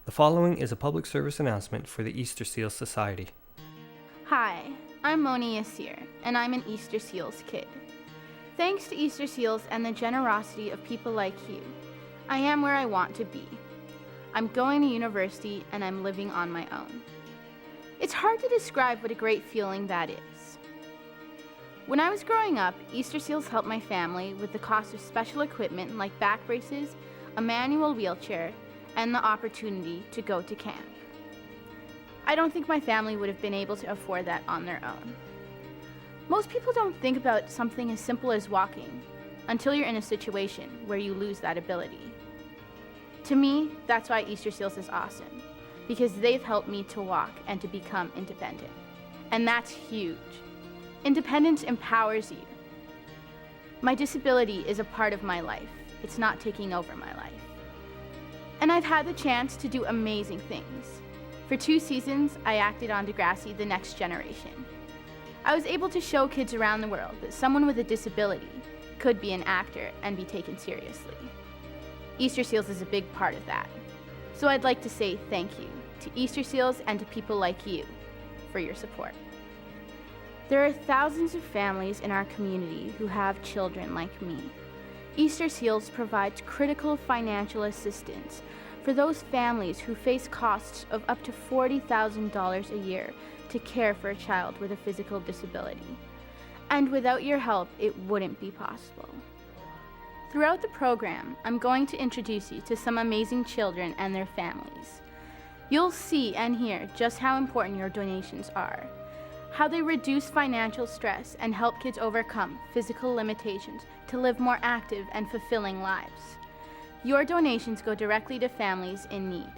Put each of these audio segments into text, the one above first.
The following is a public service announcement for the Easter Seals Society. Hi, I'm Moni Yassir, and I'm an Easter Seals kid. Thanks to Easter Seals and the generosity of people like you, I am where I want to be. I'm going to university and I'm living on my own. It's hard to describe what a great feeling that is. When I was growing up, Easter Seals helped my family with the cost of special equipment like back braces, a manual wheelchair, and the opportunity to go to camp. I don't think my family would have been able to afford that on their own. Most people don't think about something as simple as walking until you're in a situation where you lose that ability. To me, that's why Easter Seals is awesome, because they've helped me to walk and to become independent. And that's huge. Independence empowers you. My disability is a part of my life. It's not taking over my life. And I've had the chance to do amazing things. For 2 seasons, I acted on Degrassi: The Next Generation. I was able to show kids around the world that someone with a disability could be an actor and be taken seriously. Easter Seals is a big part of that. So I'd like to say thank you to Easter Seals and to people like you for your support. There are thousands of families in our community who have children like me. Easter Seals provides critical financial assistance for those families who face costs of up to $40,000 a year to care for a child with a physical disability. And without your help, it wouldn't be possible. Throughout the program, I'm going to introduce you to some amazing children and their families. You'll see and hear just how important your donations are, how they reduce financial stress and help kids overcome physical limitations to live more active and fulfilling lives. Your donations go directly to families in need.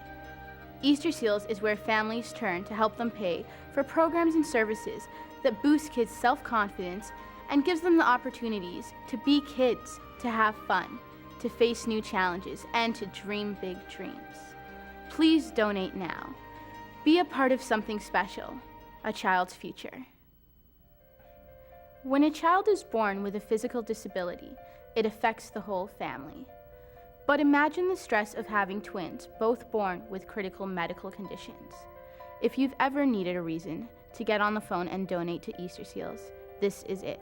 Easter Seals is where families turn to help them pay for programs and services that boost kids' self-confidence and gives them the opportunities to be kids, to have fun, to face new challenges, and to dream big dreams. Please donate now. Be a part of something special, a child's future. When a child is born with a physical disability, it affects the whole family. But imagine the stress of having twins, both born with critical medical conditions. If you've ever needed a reason to get on the phone and donate to Easter Seals, this is it.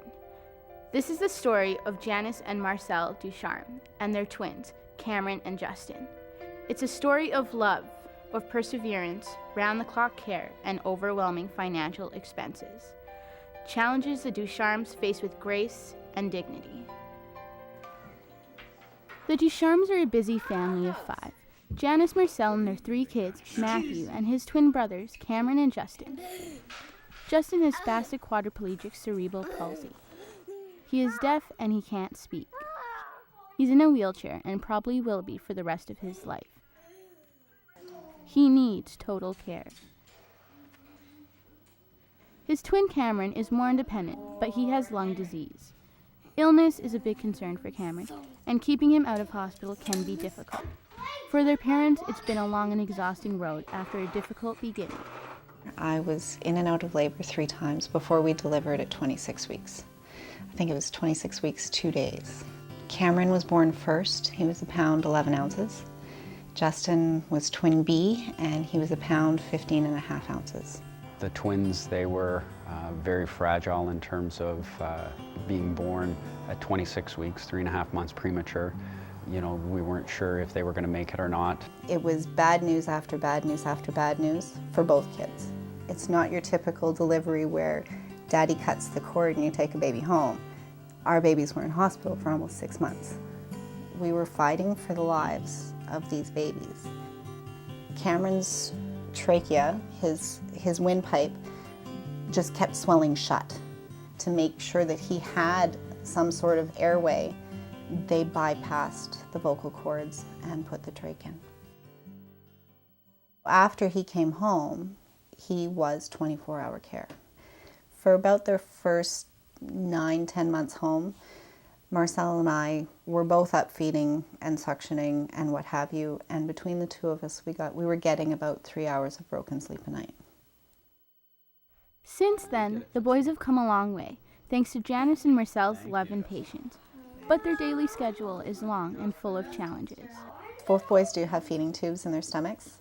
This is the story of Janice and Marcel Ducharme and their twins, Cameron and Justin. It's a story of love, of perseverance, round-the-clock care, and overwhelming financial expenses. Challenges the Ducharmes face with grace and dignity. The Ducharmes are a busy family of 5. Janice, Marcel, and their 3 kids, Matthew, and his twin brothers, Cameron and Justin. Justin has spastic quadriplegic cerebral palsy. He is deaf and he can't speak. He's in a wheelchair and probably will be for the rest of his life. He needs total care. His twin Cameron is more independent, but he has lung disease. Illness is a big concern for Cameron, and keeping him out of hospital can be difficult. For their parents, it's been a long and exhausting road after a difficult beginning. I was in and out of labor 3 times before we delivered at 26 weeks. I think it was 26 weeks, 2 days. Cameron was born first. He was 1 pound 11 ounces. Justin was twin B, and he was 1 pound 15.5 ounces. The twins, they were very fragile in terms of being born at 26 weeks, 3.5 months premature. You know, we weren't sure if they were going to make it or not. It was bad news after bad news after bad news for both kids. It's not your typical delivery where daddy cuts the cord and you take a baby home. Our babies were in hospital for almost 6 months. We were fighting for the lives of these babies. Cameron's trachea, his windpipe, just kept swelling shut. To make sure that he had some sort of airway, they bypassed the vocal cords and put the trach in. After he came home, he was 24-hour care. For about their first 9-10 months home, Marcel and I were both up feeding and suctioning and what have you, and between the 2 of us, we were getting about 3 hours of broken sleep a night. Since then, the boys have come a long way, thanks to Janice and Marcel's love and patience. But their daily schedule is long and full of challenges. Both boys do have feeding tubes in their stomachs.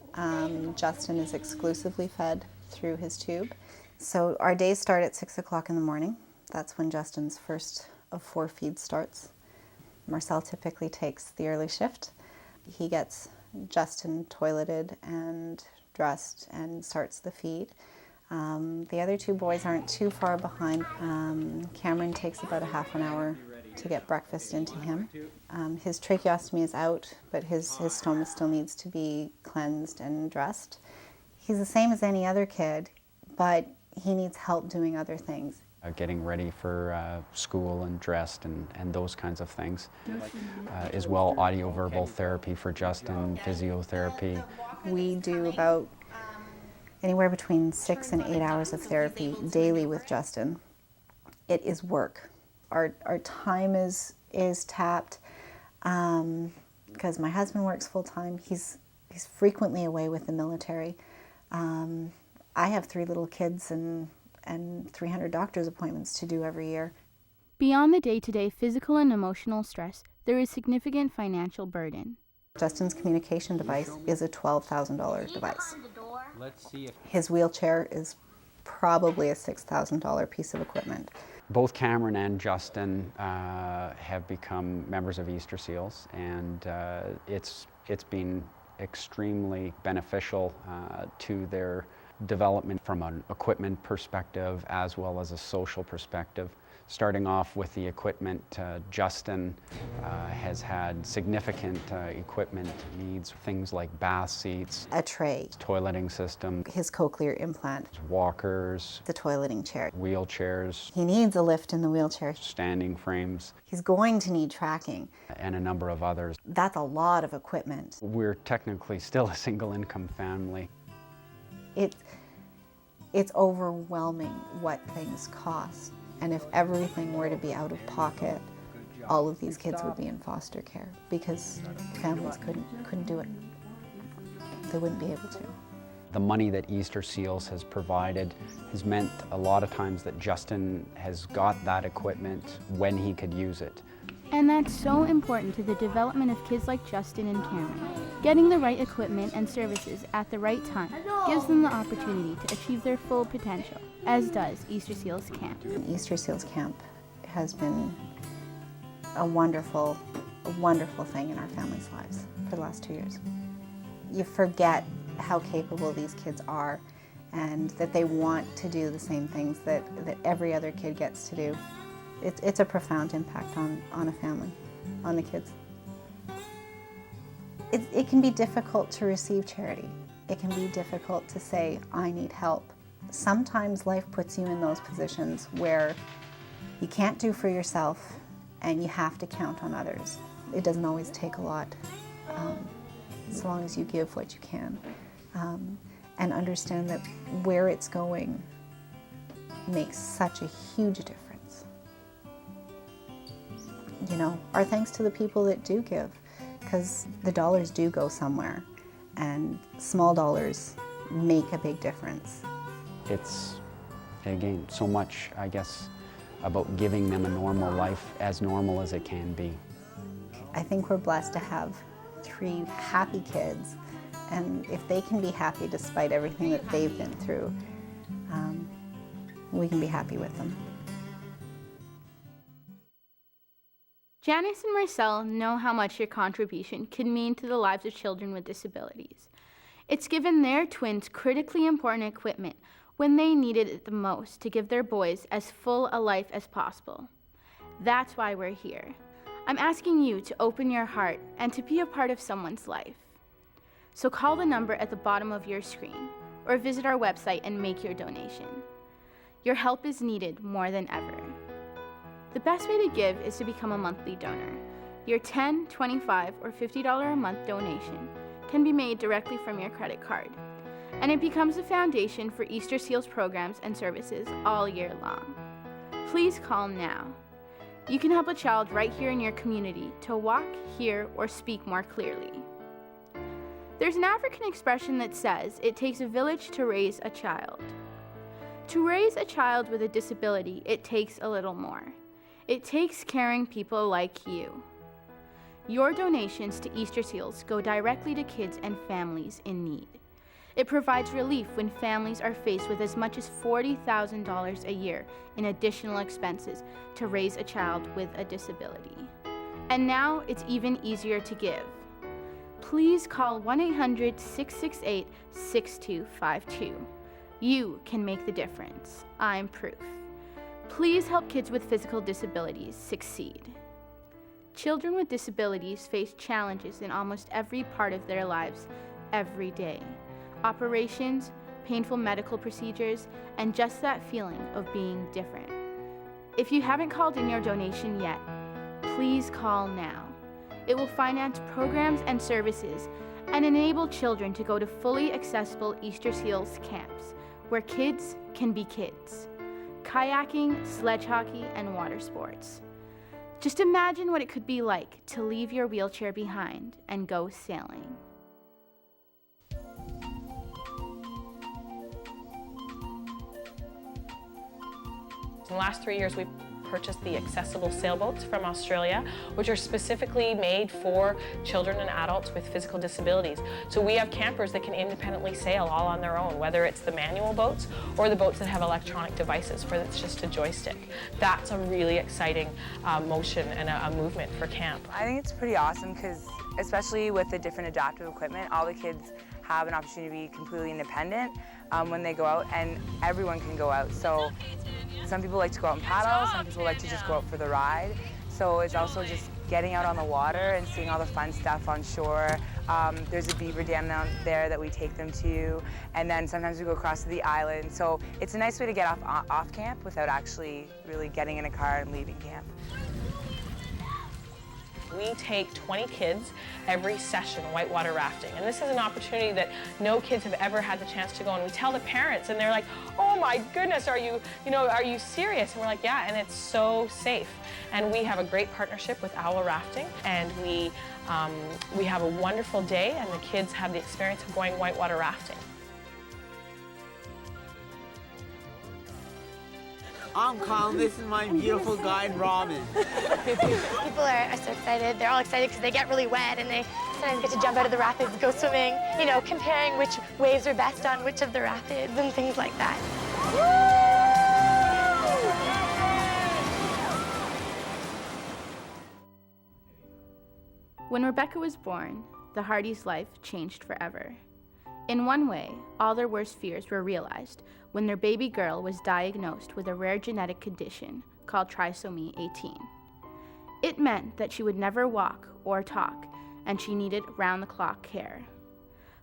Justin is exclusively fed through his tube. So our days start at 6 o'clock in the morning. That's when Justin's first of 4 feeds starts. Marcel typically takes the early shift. He gets Justin toileted and dressed and starts the feed. The other 2 boys aren't too far behind. Cameron takes about a half an hour to get breakfast into him. His tracheostomy is out, but his stoma still needs to be cleansed and dressed. He's the same as any other kid, but he needs help doing other things. Getting ready for school and dressed and those kinds of things. As well, audio-verbal therapy for Justin, physiotherapy. We do about anywhere between 6 and 8 hours of therapy daily with Justin. It is work. Our time is tapped because my husband works full-time. He's frequently away with the military. I have 3 little kids and 300 doctor's appointments to do every year. Beyond the day-to-day physical and emotional stress, there is significant financial burden. Justin's communication device is a $12,000 device. Let's see if His wheelchair is probably a $6,000 piece of equipment. Both Cameron and Justin have become members of Easter Seals, and it's been extremely beneficial to their development from an equipment perspective as well as a social perspective. Starting off with the equipment, Justin has had significant equipment needs, things like bath seats, A tray, toileting system, his cochlear implant, walkers, the toileting chair. wheelchairs, He needs a lift in the wheelchair. standing frames, He's going to need tracking. and a number of others. That's a lot of equipment. We're technically still a single income family. It's overwhelming what things cost. And if everything were to be out of pocket, all of these kids would be in foster care because families couldn't do it. They wouldn't be able to. The money that Easter Seals has provided has meant a lot of times that Justin has got that equipment when he could use it. And that's so important to the development of kids like Justin and Cameron. Getting the right equipment and services at the right time gives them the opportunity to achieve their full potential, as does Easter Seals Camp. Easter Seals Camp has been a wonderful thing in our family's lives for the last 2 years. You forget how capable these kids are and that they want to do the same things that every other kid gets to do. It's a profound impact on a family, on the kids. It can be difficult to receive charity. It can be difficult to say, I need help. Sometimes life puts you in those positions where you can't do for yourself and you have to count on others. It doesn't always take a lot, as long as you give what you can. And understand that where it's going makes such a huge difference. You know, our thanks to the people that do give, because the dollars do go somewhere, and small dollars make a big difference. It's, again, so much, I guess, about giving them a normal life, as normal as it can be. I think we're blessed to have 3 happy kids, and if they can be happy despite everything that they've been through, we can be happy with them. Janice and Marcel know how much your contribution can mean to the lives of children with disabilities. It's given their twins critically important equipment when they needed it the most to give their boys as full a life as possible. That's why we're here. I'm asking you to open your heart and to be a part of someone's life. So call the number at the bottom of your screen or visit our website and make your donation. Your help is needed more than ever. The best way to give is to become a monthly donor. Your $10, $25, or $50 a month donation can be made directly from your credit card, and it becomes the foundation for Easter Seals programs and services all year long. Please call now. You can help a child right here in your community to walk, hear, or speak more clearly. There's an African expression that says, it takes a village to raise a child. To raise a child with a disability, it takes a little more. It takes caring people like you. Your donations to Easter Seals go directly to kids and families in need. It provides relief when families are faced with as much as $40,000 a year in additional expenses to raise a child with a disability. And now it's even easier to give. Please call 1-800-668-6252. You can make the difference. I'm proof. Please help kids with physical disabilities succeed. Children with disabilities face challenges in almost every part of their lives every day. Operations, painful medical procedures, and just that feeling of being different. If you haven't called in your donation yet, please call now. It will finance programs and services and enable children to go to fully accessible Easter Seals camps where kids can be kids. Kayaking, sledge hockey, and water sports. Just imagine what it could be like to leave your wheelchair behind and go sailing. In the last 3 years, we've purchased the accessible sailboats from Australia, which are specifically made for children and adults with physical disabilities. So we have campers that can independently sail all on their own, whether it's the manual boats or the boats that have electronic devices where it's just a joystick. That's a really exciting motion and a movement for camp. I think it's pretty awesome because, especially with the different adaptive equipment, all the kids have an opportunity to be completely independent when they go out, and everyone can go out. So some people like to go out and paddle, some people like to just go out for the ride. So it's also just getting out on the water and seeing all the fun stuff on shore. There's a beaver dam down there that we take them to, and then sometimes we go across to the island. So it's a nice way to get off camp without actually really getting in a car and leaving camp. We take 20 kids every session whitewater rafting, and this is an opportunity that no kids have ever had the chance to go. And we tell the parents, and they're like, "Oh my goodness, are you serious?" And we're like, "Yeah," and it's so safe. And we have a great partnership with Owl Rafting, and we have a wonderful day, and the kids have the experience of going whitewater rafting. I'm Colin, this is my beautiful guide, Robin. People are so excited. They're all excited because they get really wet and they sometimes get to jump out of the rapids, go swimming, comparing which waves are best on which of the rapids and things like that. When Rebecca was born, the Hardys' life changed forever. In one way, all their worst fears were realized when their baby girl was diagnosed with a rare genetic condition called trisomy 18. It meant that she would never walk or talk, and she needed round-the-clock care.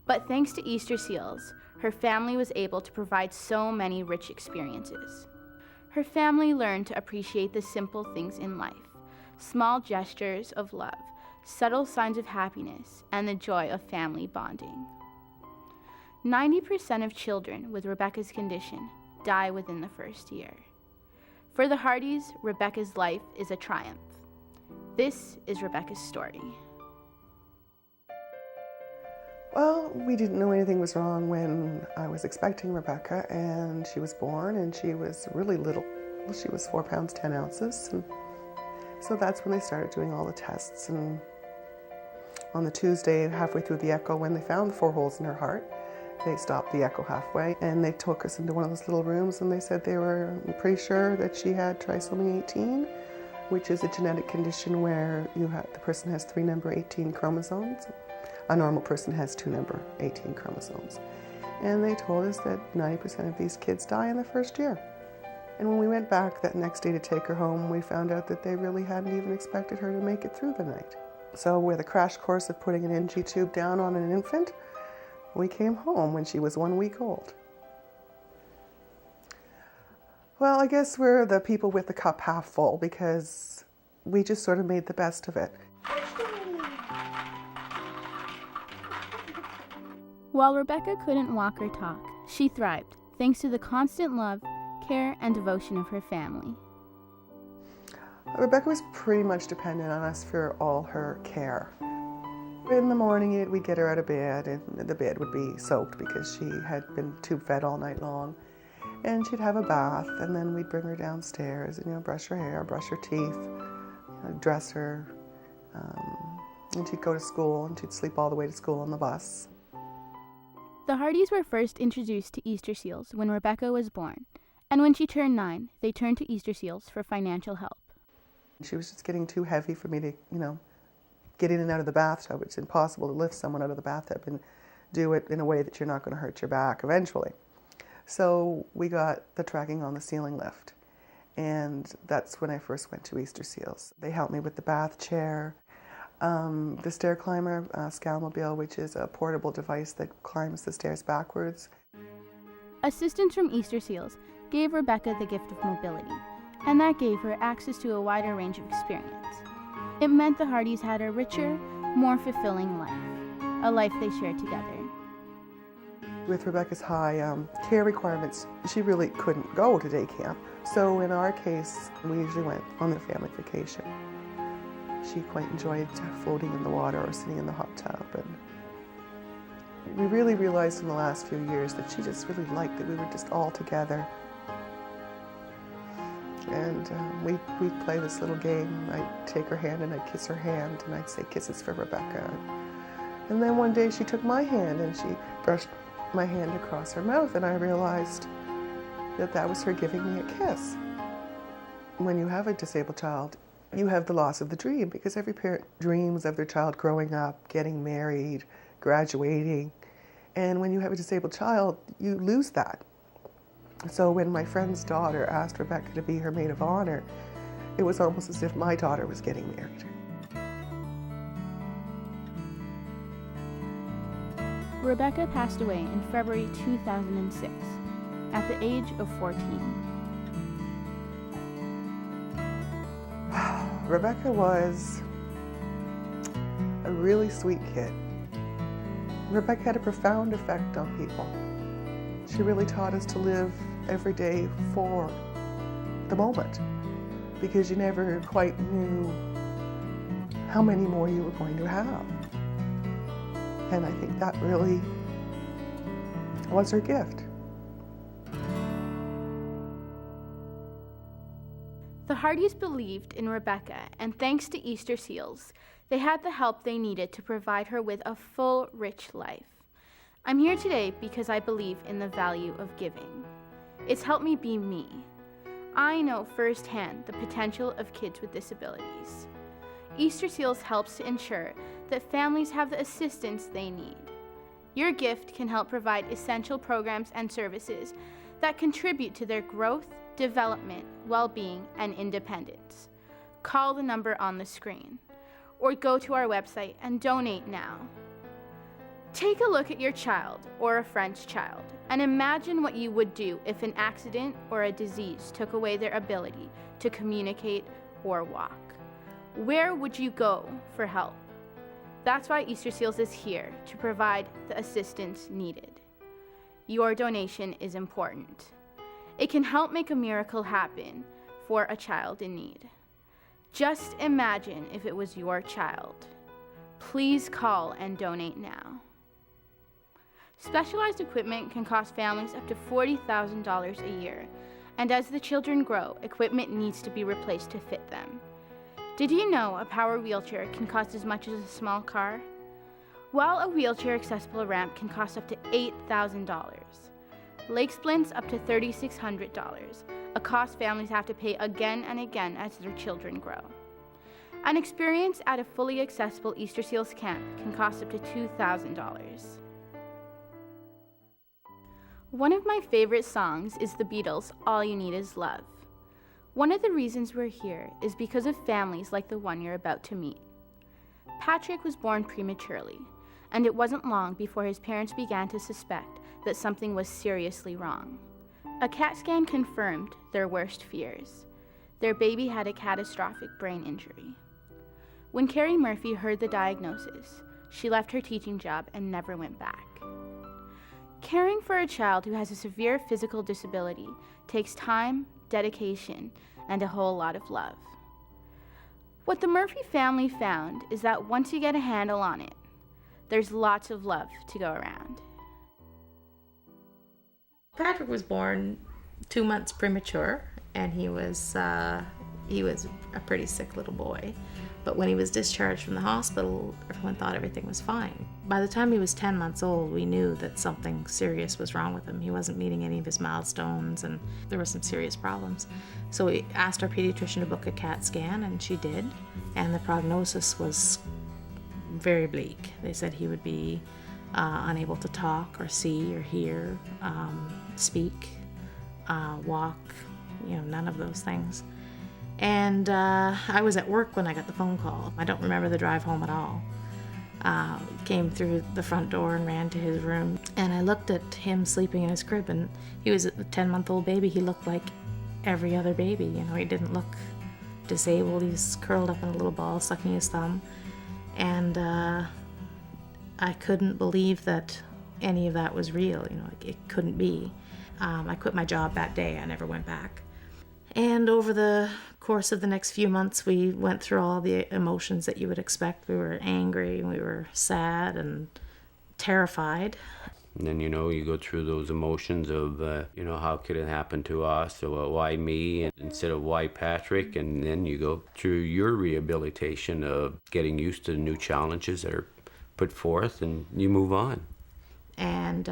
But thanks to Easter Seals, her family was able to provide so many rich experiences. Her family learned to appreciate the simple things in life, small gestures of love, subtle signs of happiness, and the joy of family bonding. 90% of children with Rebecca's condition die within the first year. For the Hardys, Rebecca's life is a triumph. This is Rebecca's story. Well, we didn't know anything was wrong when I was expecting Rebecca, and she was born, and she was really little. Well, she was 4 pounds 10 ounces, and so that's when they started doing all the tests. And on the Tuesday, halfway through the echo, when they found the 4 holes in her heart, they stopped the echo halfway, and they took us into one of those little rooms, and they said they were pretty sure that she had trisomy 18, which is a genetic condition where the person has 3 number 18 chromosomes. A normal person has 2 number 18 chromosomes. And they told us that 90% of these kids die in the first year. And when we went back that next day to take her home, we found out that they really hadn't even expected her to make it through the night. So with a crash course of putting an NG tube down on an infant, we came home when she was 1 week old. Well, I guess we're the people with the cup half full because we just sort of made the best of it. While Rebecca couldn't walk or talk, she thrived thanks to the constant love, care, and devotion of her family. Rebecca was pretty much dependent on us for all her care. In the morning, we'd get her out of bed, and the bed would be soaked because she had been tube fed all night long. And she'd have a bath, and then we'd bring her downstairs and, brush her hair, brush her teeth, dress her. And she'd go to school, and she'd sleep all the way to school on the bus. The Hardys were first introduced to Easter seals when Rebecca was born, and when she turned 9, they turned to Easter seals for financial help. She was just getting too heavy for me to, get in and out of the bathtub. It's impossible to lift someone out of the bathtub and do it in a way that you're not going to hurt your back eventually. So we got the tracking on the ceiling lift, and that's when I first went to Easter Seals. They helped me with the bath chair, the stair climber, Scalmobile, which is a portable device that climbs the stairs backwards. Assistance from Easter Seals gave Rebecca the gift of mobility, and that gave her access to a wider range of experience. It meant the Hardys had a richer, more fulfilling life, a life they shared together. With Rebecca's high care requirements, she really couldn't go to day camp. So in our case, we usually went on a family vacation. She quite enjoyed floating in the water or sitting in the hot tub. And we really realized in the last few years that she just really liked that we were just all together. And we'd play this little game. I'd take her hand and I'd kiss her hand, and I'd say kisses for Rebecca. And then one day she took my hand and she brushed my hand across her mouth, and I realized that that was her giving me a kiss. When you have a disabled child, you have the loss of the dream, because every parent dreams of their child growing up, getting married, graduating. And when you have a disabled child, you lose that. So when my friend's daughter asked Rebecca to be her maid of honor, it was almost as if my daughter was getting married. Rebecca passed away in February 2006, at the age of 14. Rebecca was a really sweet kid. Rebecca had a profound effect on people. She really taught us to live every day for the moment, because you never quite knew how many more you were going to have. And I think that really was her gift. The Hardys believed in Rebecca, and thanks to Easter Seals, they had the help they needed to provide her with a full, rich life. I'm here today because I believe in the value of giving. It's helped me be me. I know firsthand the potential of kids with disabilities. Easter Seals helps to ensure that families have the assistance they need. Your gift can help provide essential programs and services that contribute to their growth, development, well-being, and independence. Call the number on the screen, or go to our website and donate now. Take a look at your child or a friend's child and imagine what you would do if an accident or a disease took away their ability to communicate or walk. Where would you go for help? That's why Easter Seals is here to provide the assistance needed. Your donation is important. It can help make a miracle happen for a child in need. Just imagine if it was your child. Please call and donate now. Specialized equipment can cost families up to $40,000 a year, and as the children grow, equipment needs to be replaced to fit them. Did you know a power wheelchair can cost as much as a small car? While a wheelchair-accessible ramp can cost up to $8,000. Leg splints up to $3,600, a cost families have to pay again and again as their children grow. An experience at a fully accessible Easter Seals camp can cost up to $2,000. One of my favorite songs is the Beatles' All You Need Is Love. One of the reasons we're here is because of families like the one you're about to meet. Patrick was born prematurely, and it wasn't long before his parents began to suspect that something was seriously wrong. A CAT scan confirmed their worst fears. Their baby had a catastrophic brain injury. When Carrie Murphy heard the diagnosis, she left her teaching job and never went back. Caring for a child who has a severe physical disability takes time, dedication, and a whole lot of love. What the Murphy family found is that once you get a handle on it, there's lots of love to go around. Patrick was born 2 months premature, and he was a pretty sick little boy. But when he was discharged from the hospital, everyone thought everything was fine. By the time he was 10 months old, we knew that something serious was wrong with him. He wasn't meeting any of his milestones, and there were some serious problems. So we asked our pediatrician to book a CAT scan, and she did. And the prognosis was very bleak. They said he would be unable to talk or see or hear, speak, walk, none of those things. And I was at work when I got the phone call. I don't remember the drive home at all. Came through the front door and ran to his room, and I looked at him sleeping in his crib, and he was a 10-month-old baby. He looked like every other baby. He didn't look disabled. He's curled up in a little ball, sucking his thumb, and I couldn't believe that any of that was real. It couldn't be. I quit my job that day. I never went back. And over the course of the next few months, we went through all the emotions that you would expect. We were angry, we were sad and terrified. And then, you go through those emotions of, how could it happen to us? Or why me instead of why Patrick? And then you go through your rehabilitation of getting used to the new challenges that are put forth, and you move on. And,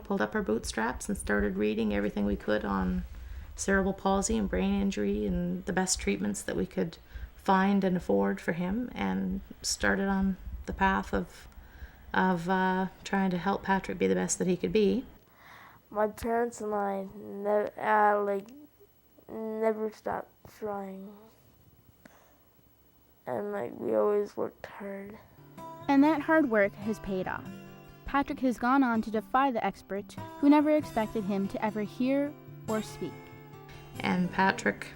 pulled up our bootstraps and started reading everything we could on cerebral palsy and brain injury and the best treatments that we could find and afford for him, and started on the path of trying to help Patrick be the best that he could be. My parents and I never stopped trying, and we always worked hard. And that hard work has paid off. Patrick has gone on to defy the experts who never expected him to ever hear or speak. And Patrick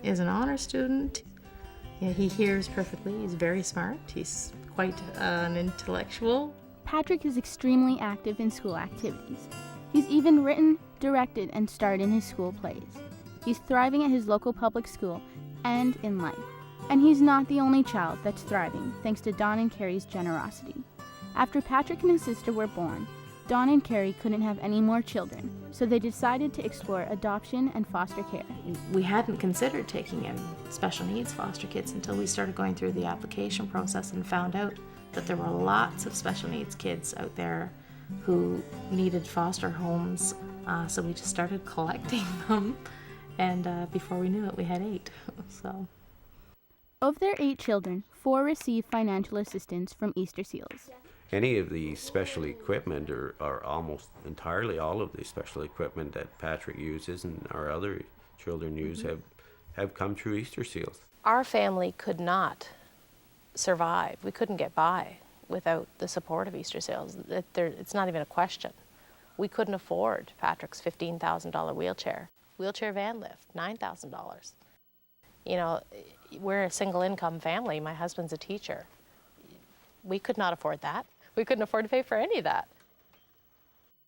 is an honor student. He hears perfectly. He's very smart. He's quite an intellectual. Patrick is extremely active in school activities. He's even written, directed, and starred in his school plays. He's thriving at his local public school and in life. And he's not the only child that's thriving, thanks to Don and Carrie's generosity. After Patrick and his sister were born, Don and Carrie couldn't have any more children, so they decided to explore adoption and foster care. We hadn't considered taking in special needs foster kids until we started going through the application process and found out that there were lots of special needs kids out there who needed foster homes, so we just started collecting them, and before we knew it, we had 8. Of their 8 children, 4 received financial assistance from Easter Seals. Any of the special equipment, or almost entirely all of the special equipment that Patrick uses and our other children use have come through Easter Seals. Our family could not survive. We couldn't get by without the support of Easter Seals. It's not even a question. We couldn't afford Patrick's $15,000 wheelchair van lift, $9,000. We're a single income family. My husband's a teacher. We could not afford that. We couldn't afford to pay for any of that.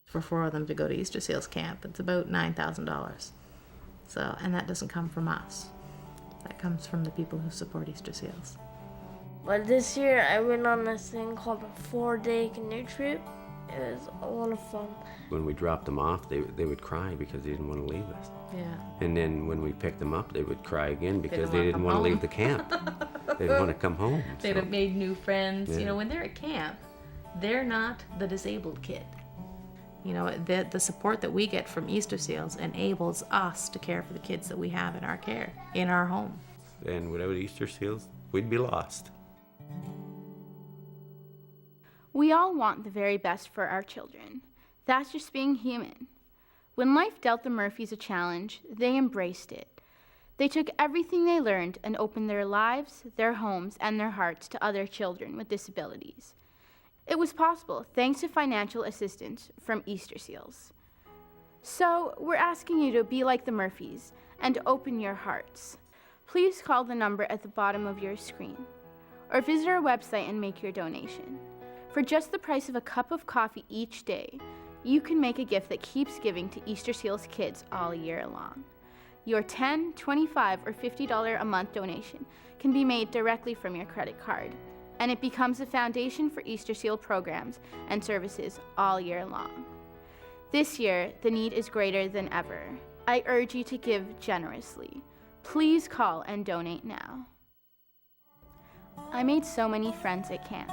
For 4 of them to go to Easter Seals camp, it's about $9,000. And that doesn't come from us. That comes from the people who support Easter Seals. But this year I went on this thing called a 4-day canoe trip. It was a lot of fun. When we dropped them off, they would cry because they didn't want to leave us. Yeah. And then when we picked them up, they would cry again because they didn't want to leave the camp. They didn't want to come home. They'd have made new friends. Yeah. When they're at camp, they're not the disabled kid. The support that we get from Easter Seals enables us to care for the kids that we have in our care, in our home. And without Easter Seals, we'd be lost. We all want the very best for our children. That's just being human. When life dealt the Murphys a challenge, they embraced it. They took everything they learned and opened their lives, their homes, and their hearts to other children with disabilities. It was possible thanks to financial assistance from Easter Seals. So we're asking you to be like the Murphys and open your hearts. Please call the number at the bottom of your screen, or visit our website and make your donation. For just the price of a cup of coffee each day, you can make a gift that keeps giving to Easter Seals kids all year long. Your $10, $25, or $50 a month donation can be made directly from your credit card, and it becomes a foundation for Easter Seal programs and services all year long. This year, the need is greater than ever. I urge you to give generously. Please call and donate now. I made so many friends at camp.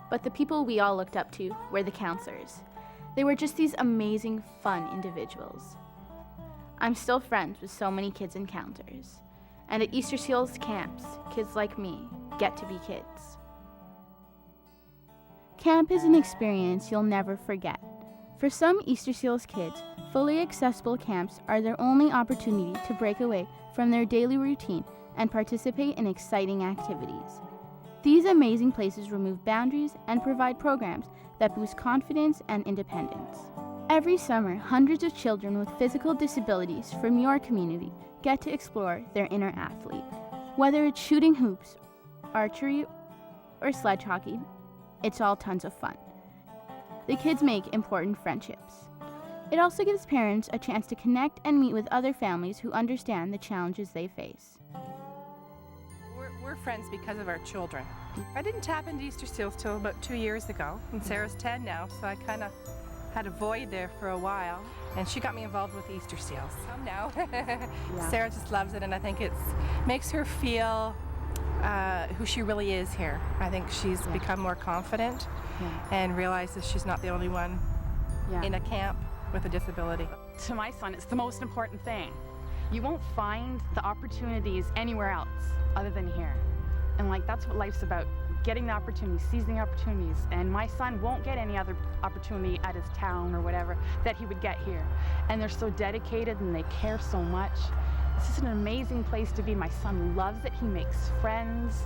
but the people we all looked up to were the counselors. They were just these amazing, fun individuals. I'm still friends with so many kids encounters. And at Easter Seals camps, kids like me get to be kids. Camp is an experience you'll never forget. For some Easter Seals kids, fully accessible camps are their only opportunity to break away from their daily routine and participate in exciting activities. These amazing places remove boundaries and provide programs that boost confidence and independence. Every summer, hundreds of children with physical disabilities from your community get to explore their inner athlete. Whether it's shooting hoops, archery, or sledge hockey, it's all tons of fun. The kids make important friendships. It also gives parents a chance to connect and meet with other families who understand the challenges they face. We're friends because of our children. I didn't tap into Easter Seals till about 2 years ago, and Sarah's 10 now, so I kind of had a void there for a while, and she got me involved with Easter Seals. Come now. Sarah just loves it, and I think it makes her feel who she really is here. I think she's become more confident and realizes she's not the only one in a camp with a disability. To my son, it's the most important thing. You won't find the opportunities anywhere else other than here. And that's what life's about, getting the opportunities, seizing the opportunities. And my son won't get any other opportunity at his town or whatever that he would get here. And they're so dedicated and they care so much. This is an amazing place to be. My son loves it. He makes friends.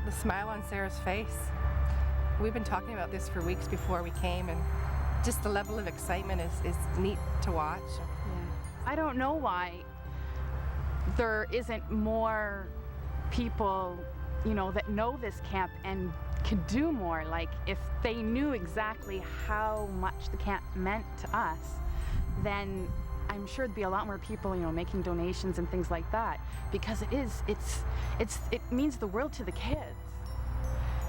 The smile on Sarah's face. We've been talking about this for weeks before we came, and just the level of excitement is neat to watch. I don't know why there isn't more people, that know this camp and could do more. If they knew exactly how much the camp meant to us, then I'm sure there'd be a lot more people, making donations and things like that, because it means the world to the kids.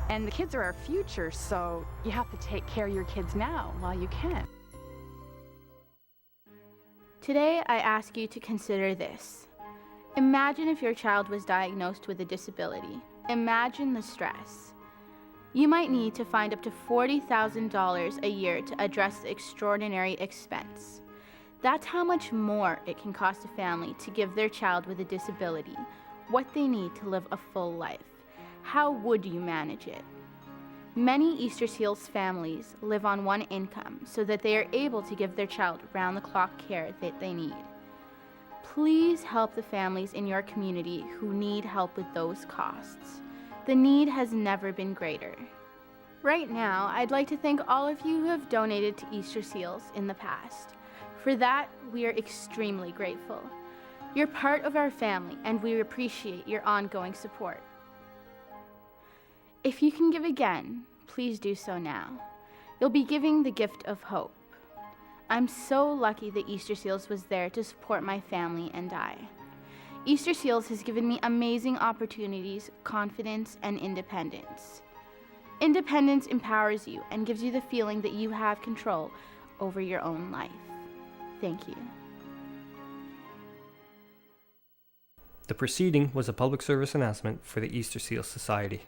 And the kids are our future, so you have to take care of your kids now while you can. Today, I ask you to consider this. Imagine if your child was diagnosed with a disability. Imagine the stress. You might need to find up to $40,000 a year to address the extraordinary expense. That's how much more it can cost a family to give their child with a disability what they need to live a full life. How would you manage it? Many Easter Seals families live on one income so that they are able to give their child round-the-clock care that they need. Please help the families in your community who need help with those costs. The need has never been greater. Right now, I'd like to thank all of you who have donated to Easter Seals in the past. For that, we are extremely grateful. You're part of our family, and we appreciate your ongoing support. If you can give again, please do so now. You'll be giving the gift of hope. I'm so lucky that Easter Seals was there to support my family and I. Easter Seals has given me amazing opportunities, confidence, and independence. Independence empowers you and gives you the feeling that you have control over your own life. Thank you. The proceeding was a public service announcement for the Easter Seals Society.